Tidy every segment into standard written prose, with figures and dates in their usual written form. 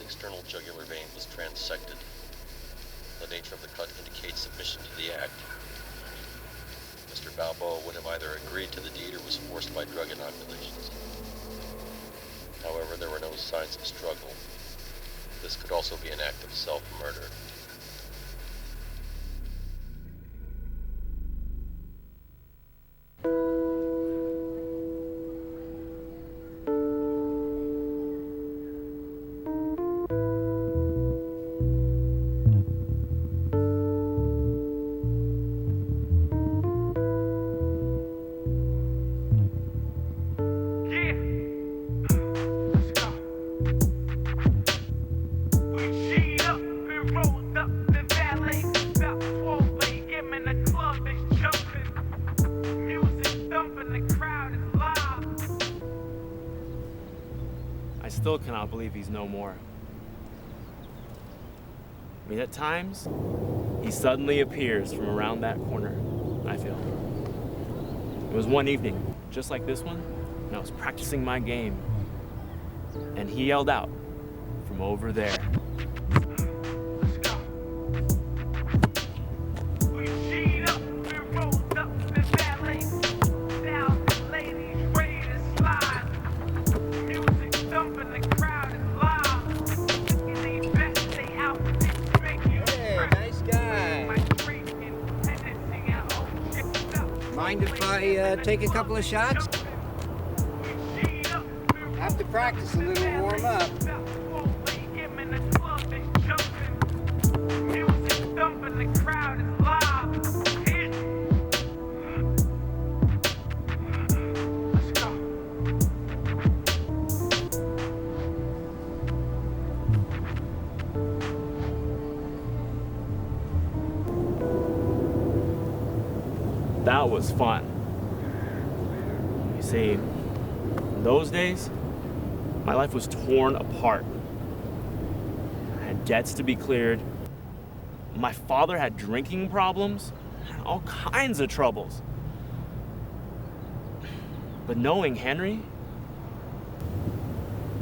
external jugular vein was transected. The nature of the cut indicates submission to the act. Mr. Balboa would have either agreed to the deed or was forced by drug inoculations. However, there were no signs of struggle. This could also be an act of self-murder. I still cannot believe he's no more. I mean, at times, he suddenly appears from around that corner, I feel. It was one evening, just like this one, and I was practicing my game, and he yelled out from over there. Mind if I take a couple of shots? Have to practice a little warm up. That was fun. You see, in those days, my life was torn apart. I had debts to be cleared. My father had drinking problems, and all kinds of troubles. But knowing Henry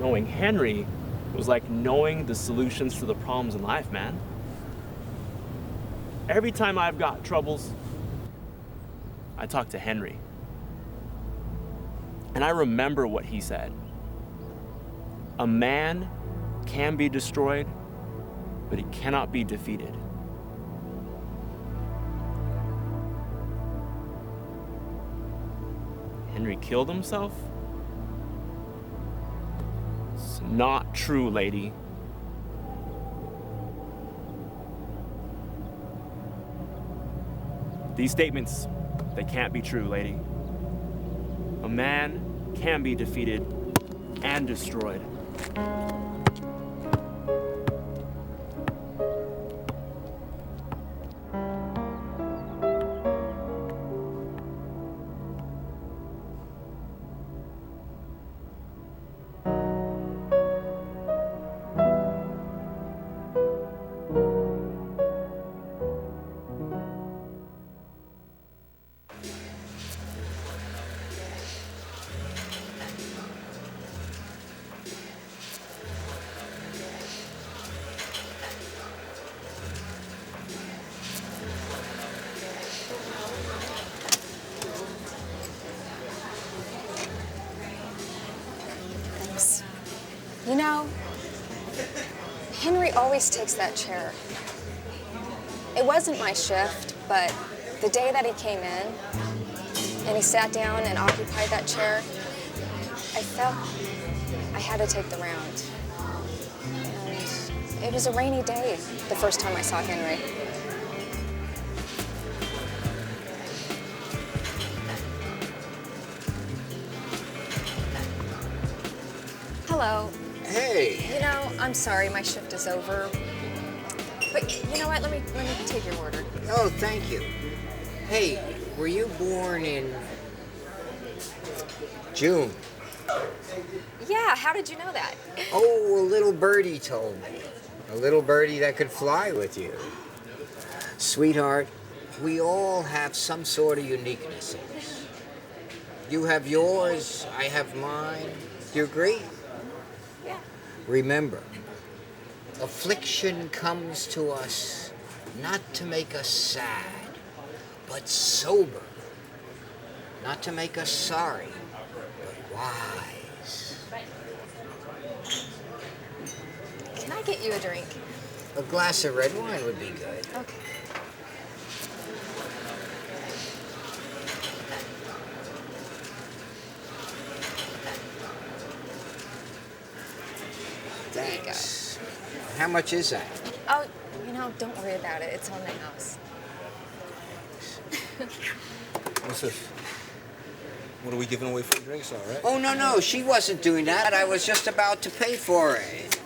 was like knowing the solutions to the problems in life, man. Every time I've got troubles, I talked to Henry. And I remember what he said. A man can be destroyed, but he cannot be defeated. Henry killed himself? It's not true, lady. These statements, they can't be true, lady. A man can be defeated and destroyed. You know, Henry always takes that chair. It wasn't my shift, but the day that he came in and he sat down and occupied that chair, I felt I had to take the round. And it was a rainy day the first time I saw Henry. Hello. Hey. You know, I'm sorry my shift is over. But you know what? Let me take your order. Oh, thank you. Hey, were you born in June? Yeah, how did you know that? Oh, a little birdie told me. A little birdie that could fly with you. Sweetheart, we all have some sort of uniquenesses. You have yours, I have mine. Do you agree? Yeah. Remember, Affliction comes to us not to make us sad, but sober. Not to make us sorry, but wise. Can I get you a drink? A glass of red wine would be good. Okay. Thanks. How much is that? Oh, don't worry about it. It's on the house. What's this? What are we giving away free drinks, all right? Oh, no, she wasn't doing that. I was just about to pay for it.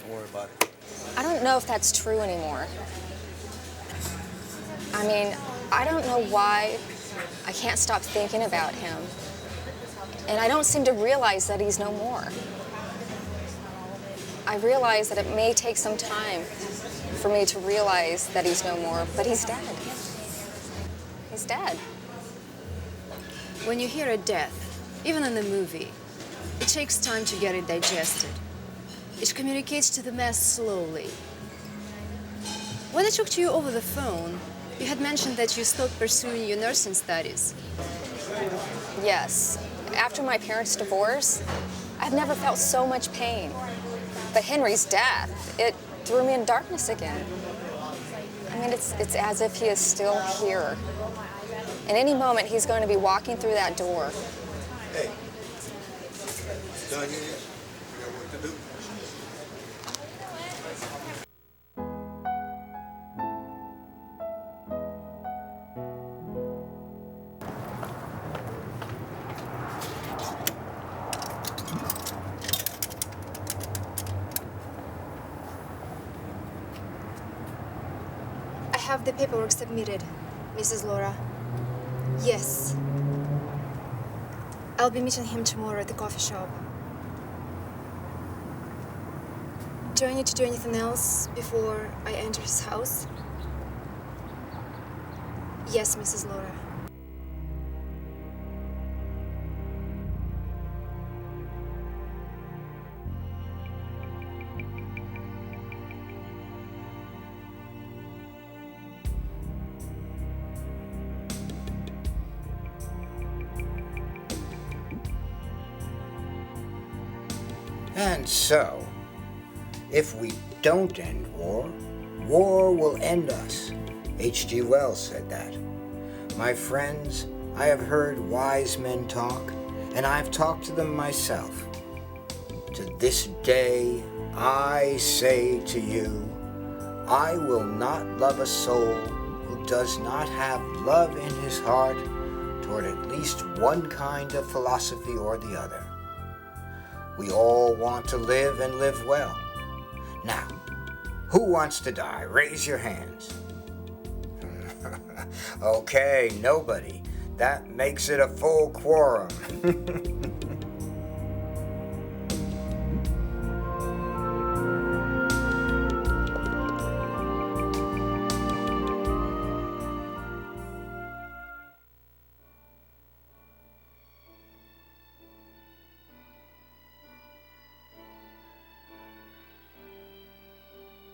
Don't worry about it. I don't know if that's true anymore. I mean, I don't know why I can't stop thinking about him. And I don't seem to realize that he's no more. I realize that it may take some time for me to realize that he's no more, but he's dead. He's dead. When you hear a death, even in the movie, it takes time to get it digested. It communicates to the mass slowly. When I talked to you over the phone, you had mentioned that you stopped pursuing your nursing studies. Yes. After my parents' divorce, I've never felt so much pain. But Henry's death, it threw me in darkness again. I mean, it's as if he is still here. In any moment, he's going to be walking through that door. Hey. Done here? You got work to do? I have the paperwork submitted, Mrs. Laura. Yes. I'll be meeting him tomorrow at the coffee shop. Do I need to do anything else before I enter his house? Yes, Mrs. Laura. And so, if we don't end war, war will end us. H.G. Wells said that. My friends, I have heard wise men talk, and I've talked to them myself. To this day, I say to you, I will not love a soul who does not have love in his heart toward at least one kind of philosophy or the other. We all want to live and live well. Now, who wants to die? Raise your hands. Okay, nobody. That makes it a full quorum.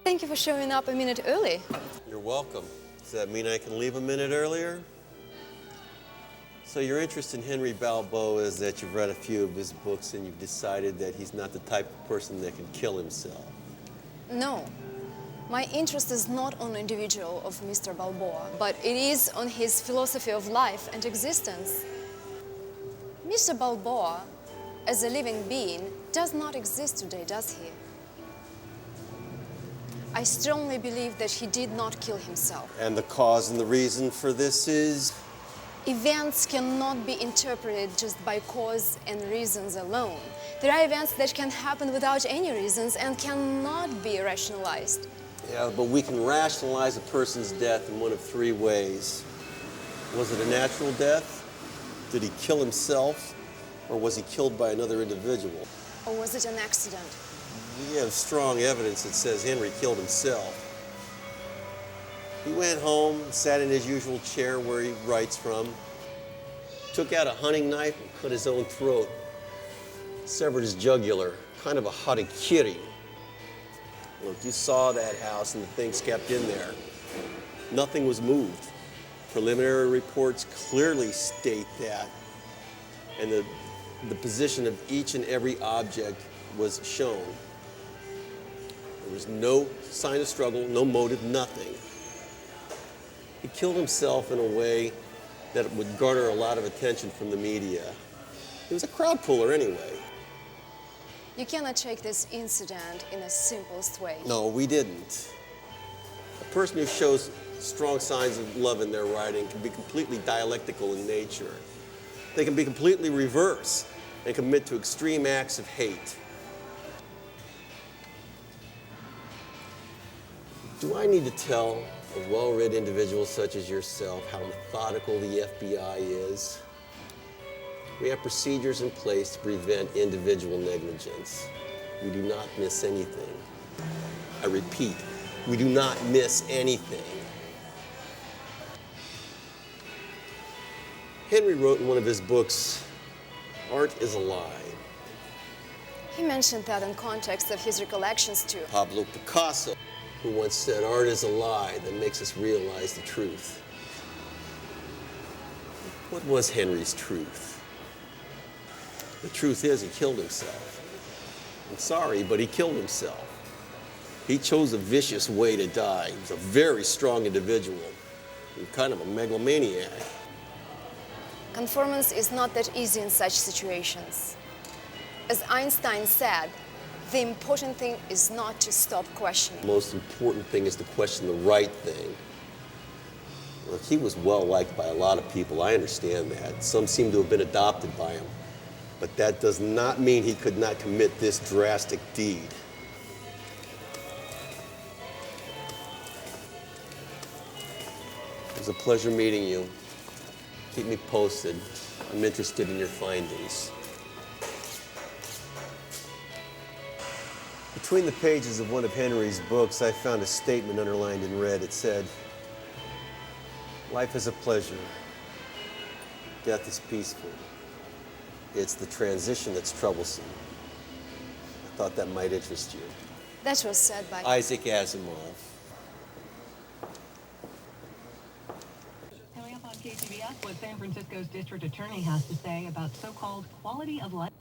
Thank you for showing up a minute early. You're welcome. Does that mean I can leave a minute earlier? So your interest in Henry Balboa is that you've read a few of his books and you've decided that he's not the type of person that can kill himself. No. My interest is not on the individual of Mr. Balboa, but it is on his philosophy of life and existence. Mr. Balboa, as a living being, does not exist today, does he? I strongly believe that he did not kill himself. And the cause and the reason for this is? Events cannot be interpreted just by cause and reasons alone. There are events that can happen without any reasons and cannot be rationalized. Yeah, but we can rationalize a person's death in one of three ways. Was it a natural death? Did he kill himself? Or was he killed by another individual? Or was it an accident? We have strong evidence that says Henry killed himself. He went home, sat in his usual chair where he writes from, took out a hunting knife and cut his own throat. severed his jugular, kind of a harakiri. Look, you saw that house and the things kept in there. Nothing was moved. Preliminary reports clearly state that. And the position of each and every object was shown. There was no sign of struggle, no motive, nothing. He killed himself in a way that would garner a lot of attention from the media. He was a crowd puller anyway. You cannot take this incident in the simplest way. No, we didn't. A person who shows strong signs of love in their writing can be completely dialectical in nature. They can be completely reverse and commit to extreme acts of hate. Do I need to tell a well-read individual such as yourself how methodical the FBI is? We have procedures in place to prevent individual negligence. We do not miss anything. I repeat, we do not miss anything. Henry wrote in one of his books, "Art is a lie." He mentioned that in context of his recollections too. Pablo Picasso, who once said, "Art is a lie that makes us realize the truth." What was Henry's truth? The truth is he killed himself. I'm sorry, but he killed himself. He chose a vicious way to die. He was a very strong individual, and kind of a megalomaniac. Conformance is not that easy in such situations. As Einstein said, the important thing is not to stop questioning. The most important thing is to question the right thing. Look, he was well liked by a lot of people. I understand that. Some seem to have been adopted by him. But that does not mean he could not commit this drastic deed. It was a pleasure meeting you. Keep me posted. I'm interested in your findings. Between the pages of one of Henry's books, I found a statement underlined in red. It said, "Life is a pleasure. Death is peaceful. It's the transition that's troublesome." I thought that might interest you. That was said by Isaac Asimov. Coming up on KCBS, what San Francisco's district attorney has to say about so-called quality of life.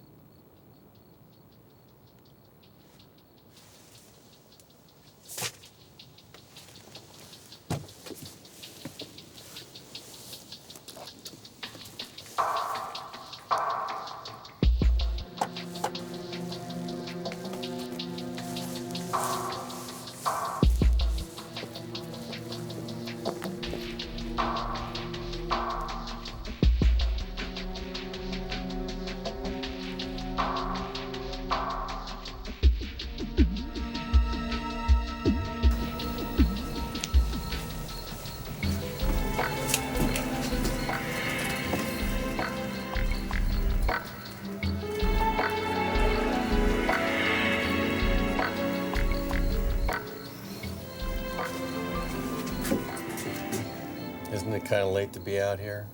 Isn't it kind of late to be out here?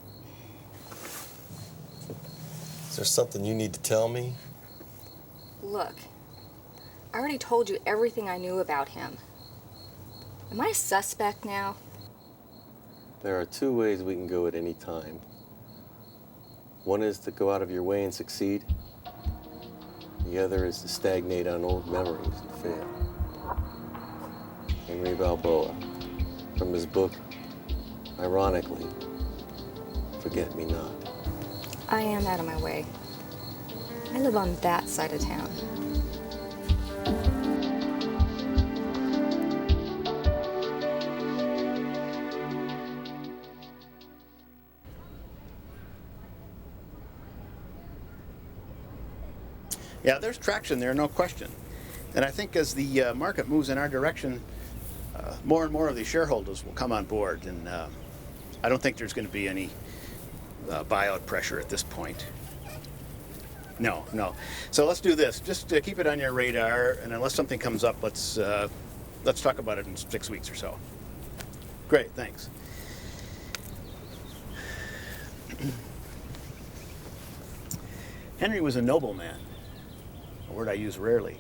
Is there something you need to tell me? Look, I already told you everything I knew about him. Am I a suspect now? There are two ways we can go at any time. One is to go out of your way and succeed. The other is to stagnate on old memories and fail. Henry Balboa, from his book, ironically, Forget Me Not. I am out of my way. I live on that side of town. Yeah, there's traction there, no question. And I think as the market moves in our direction, more and more of the shareholders will come on board. And I don't think there's going to be any buyout pressure at this point. No. So let's do this. Just keep it on your radar, and unless something comes up, let's talk about it in 6 weeks or so. Great, thanks. Henry was a nobleman. a word I use rarely.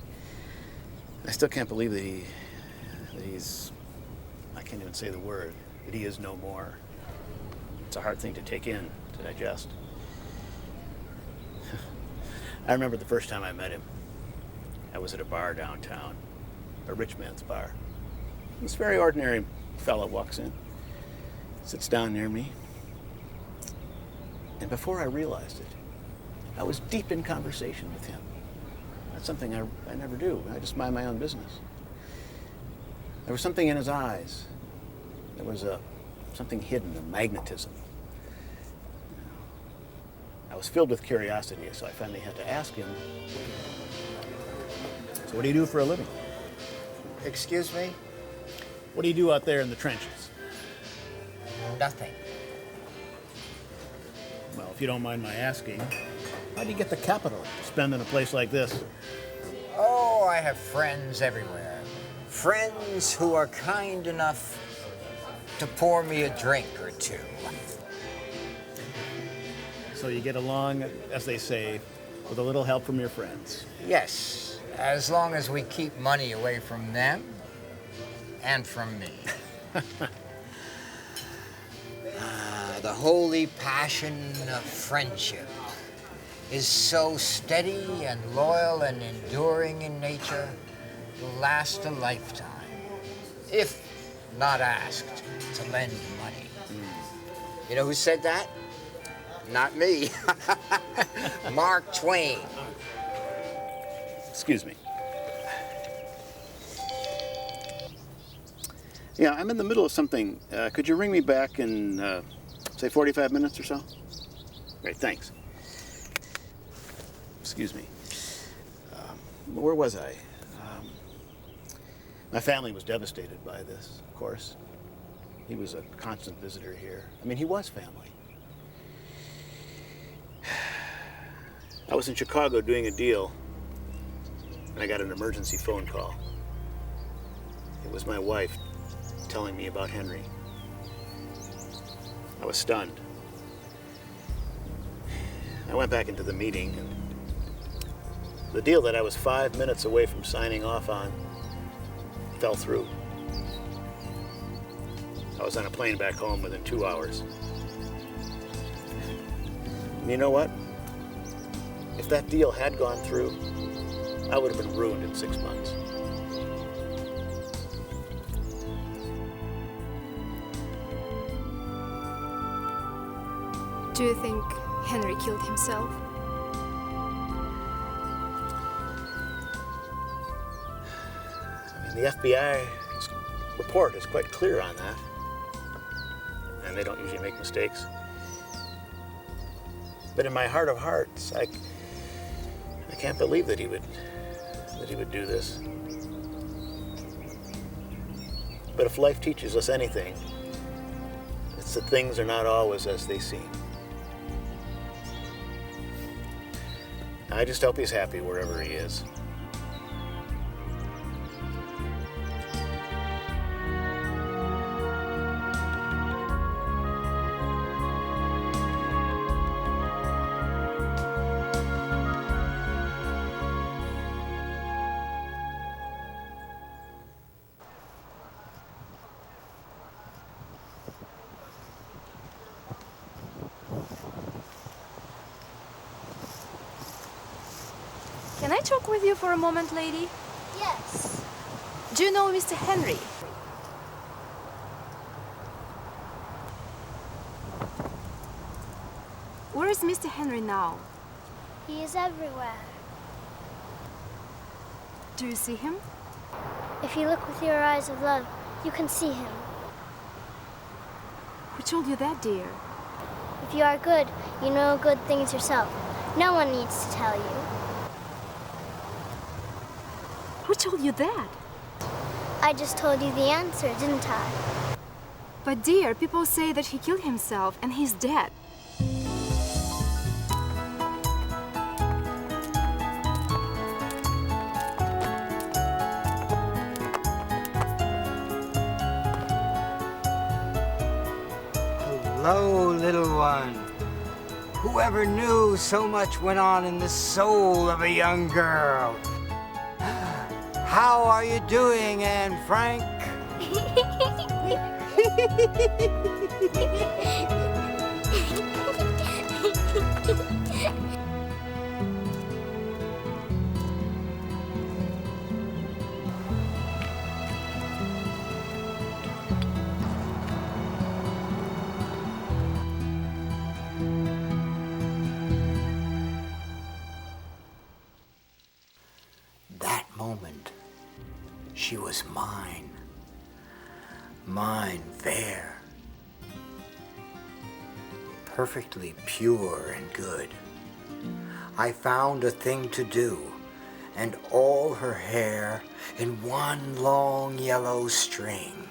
I still can't believe that he's, I can't even say the word, that he is no more. It's a hard thing to take in, to digest. I remember the first time I met him. I was at a bar downtown, a rich man's bar. This very ordinary fellow walks in, sits down near me, and before I realized it, I was deep in conversation with him. That's something I never do. I just mind my own business. There was something in his eyes. There was something hidden, a magnetism. I was filled with curiosity, so I finally had to ask him, so what do you do for a living? Excuse me? What do you do out there in the trenches? Nothing. Well, if you don't mind my asking, how do you get the capital to spend in a place like this? Oh, I have friends everywhere. Friends who are kind enough to pour me a drink or two. So you get along, as they say, with a little help from your friends. Yes, as long as we keep money away from them and from me. The holy passion of friendship is so steady and loyal and enduring in nature, it will last a lifetime, if not asked to lend money. You know who said that? Not me. Mark Twain. Excuse me. Yeah, I'm in the middle of something. Could you ring me back in, say, 45 minutes or so? Great, thanks. Excuse me. Where was I? My family was devastated by this, of course. He was a constant visitor here. I mean, he was family. I was in Chicago doing a deal, and I got an emergency phone call. It was my wife telling me about Henry. I was stunned. I went back into the meeting, and the deal that I was 5 minutes away from signing off on fell through. I was on a plane back home within 2 hours. And you know what? If that deal had gone through, I would have been ruined in 6 months. Do you think Henry killed himself? I mean, the FBI report is quite clear on that. And they don't usually make mistakes. But in my heart of hearts, I can't believe that he would do this. But if life teaches us anything, it's that things are not always as they seem. I just hope he's happy wherever he is. Can I talk with you for a moment, lady? Yes. Do you know Mr. Henry? Where is Mr. Henry now? He is everywhere. Do you see him? If you look with your eyes of love, you can see him. Who told you that, dear? If you are good, you know good things yourself. No one needs to tell you. Who told you that? I just told you the answer, didn't I? But dear, people say that he killed himself and he's dead. Hello, little one. Whoever knew so much went on in the soul of a young girl? How are you doing, Anne Frank? That moment, she was mine. Mine fair. Perfectly pure and good. I found a thing to do, and all her hair in one long yellow string.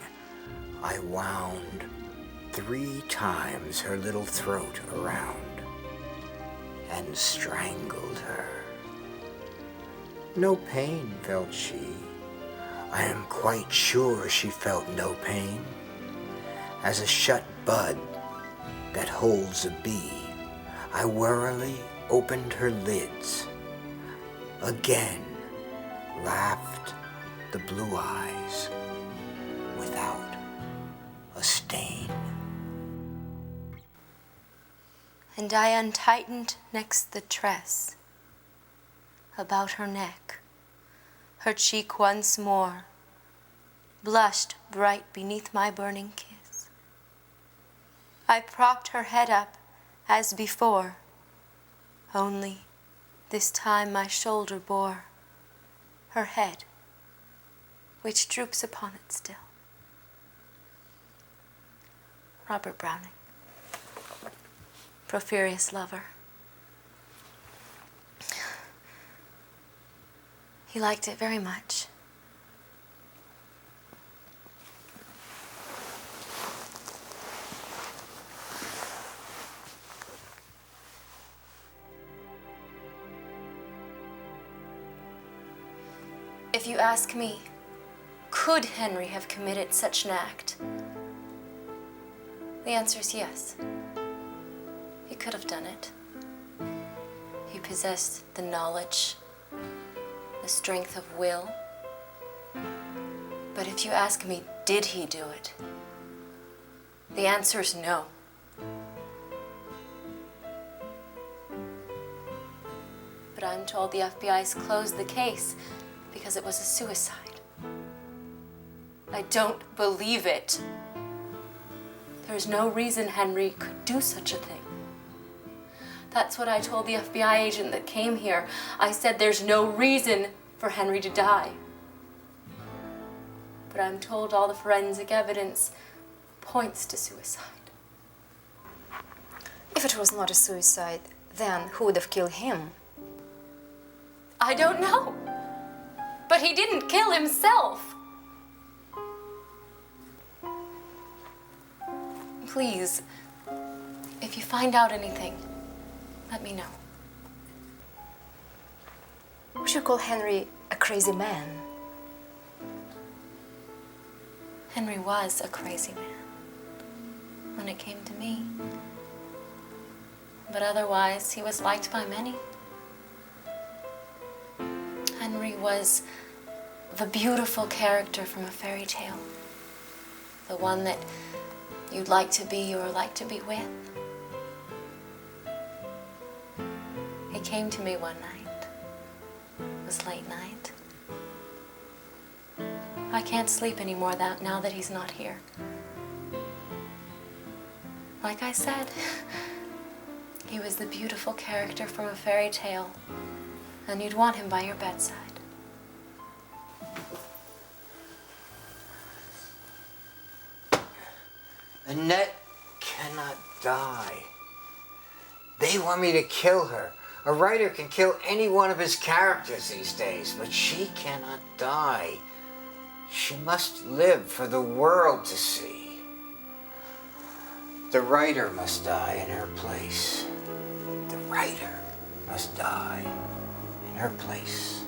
I wound 3 times her little throat around and strangled her. No pain felt she. I am quite sure she felt no pain. As a shut bud that holds a bee, I warily opened her lids. Again laughed the blue eyes without a stain. And I untightened next the tress about her neck, her cheek once more blushed bright beneath my burning kiss. I propped her head up as before, only this time my shoulder bore her head, which droops upon it still. Robert Browning, Porphyrius lover. He liked it very much. If you ask me, could Henry have committed such an act? The answer is yes. He could have done it. He possessed the knowledge, the strength of will. But if you ask me, did he do it? The answer is no. But I'm told the FBI's closed the case because it was a suicide. I don't believe it. There's no reason Henry could do such a thing. That's what I told the FBI agent that came here. I said there's no reason for Henry to die. But I'm told all the forensic evidence points to suicide. If it was not a suicide, then who would have killed him? I don't know. But he didn't kill himself. Please, if you find out anything, let me know. Would you call Henry a crazy man? Henry was a crazy man when it came to me. But otherwise, he was liked by many. Henry was the beautiful character from a fairy tale. The one that you'd like to be or like to be with. He came to me one night. It was late night. I can't sleep anymore now that he's not here. Like I said, he was the beautiful character from a fairy tale, and you'd want him by your bedside. Annette cannot die. They want me to kill her. A writer can kill any one of his characters these days, but she cannot die. She must live for the world to see. The writer must die in her place. The writer must die in her place.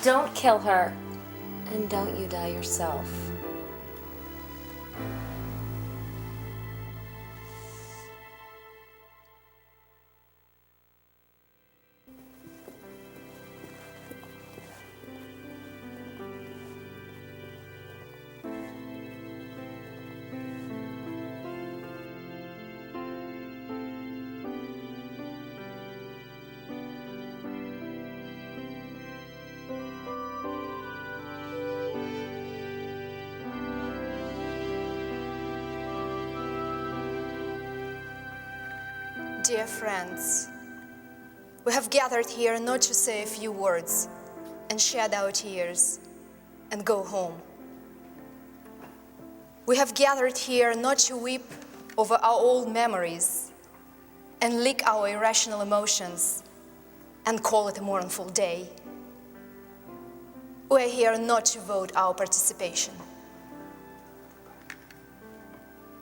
Don't kill her, and don't you die yourself. Dear friends, we have gathered here not to say a few words and shed our tears and go home. We have gathered here not to weep over our old memories and lick our irrational emotions and call it a mournful day. We're here not to vote our participation.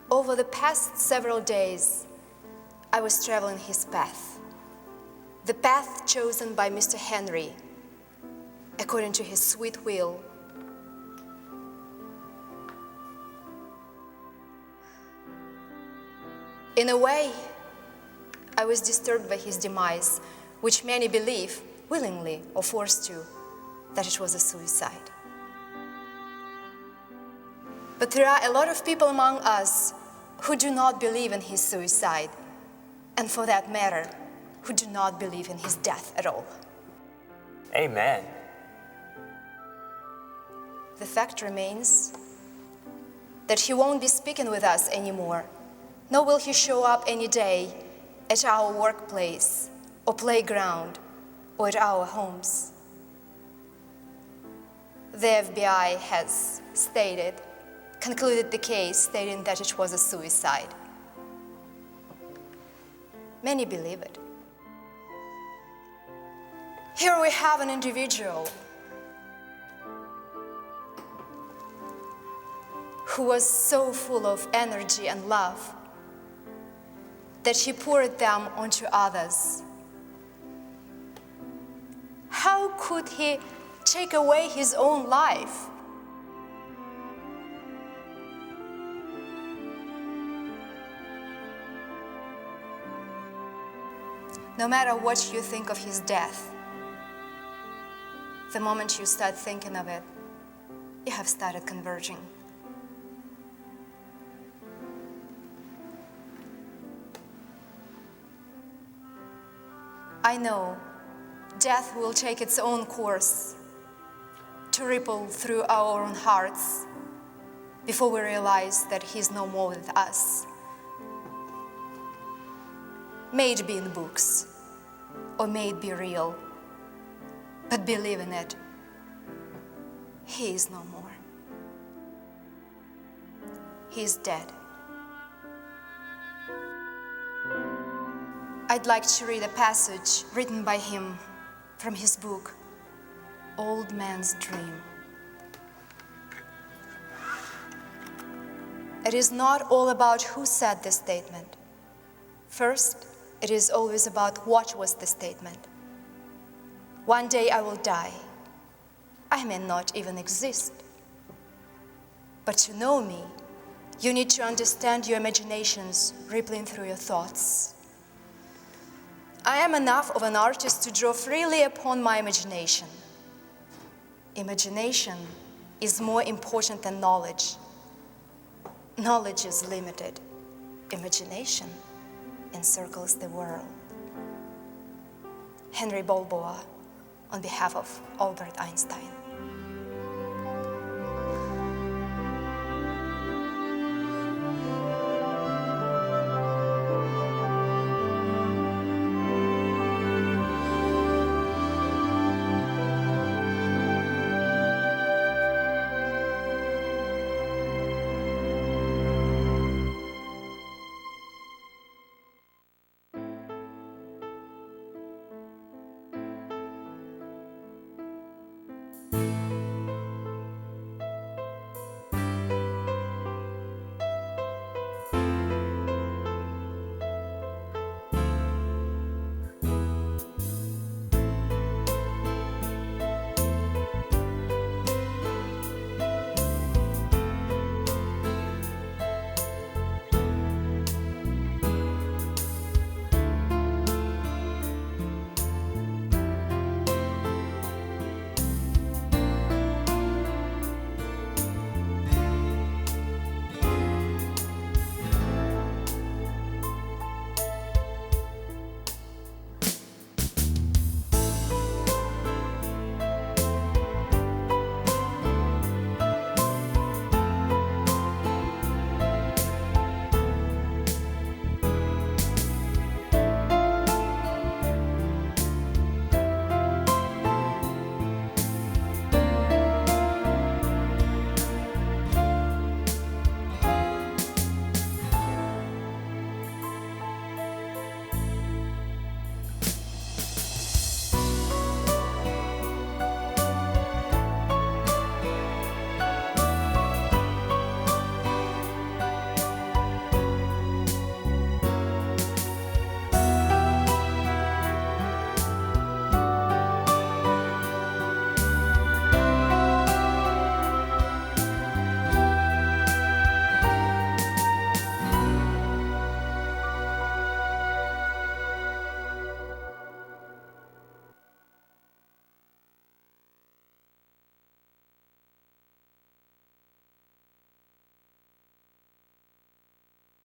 Over the past several days, I was traveling his path, the path chosen by Mr. Henry, according to his sweet will. In a way, I was disturbed by his demise, which many believe, willingly or forced to, that it was a suicide. But there are a lot of people among us who do not believe in his suicide, and for that matter, who do not believe in his death at all. Amen. The fact remains that he won't be speaking with us anymore, nor will he show up any day at our workplace or playground or at our homes. The FBI has concluded the case, stating that it was a suicide. Many believe it. Here we have an individual who was so full of energy and love that he poured them onto others. How could he take away his own life? No matter what you think of his death, the moment you start thinking of it, you have started converging. I know death will take its own course to ripple through our own hearts before we realize that he's no more with us. May it be in books, or may it be real, but believe in it, he is no more. He is dead. I'd like to read a passage written by him from his book, Old Man's Dream. It is not all about who said the statement. First, it is always about what was the statement. One day I will die. I may not even exist. But to know me, you need to understand your imaginations rippling through your thoughts. I am enough of an artist to draw freely upon my imagination. Imagination is more important than knowledge. Knowledge is limited. Imagination encircles the world. Henry Balboa, on behalf of Albert Einstein.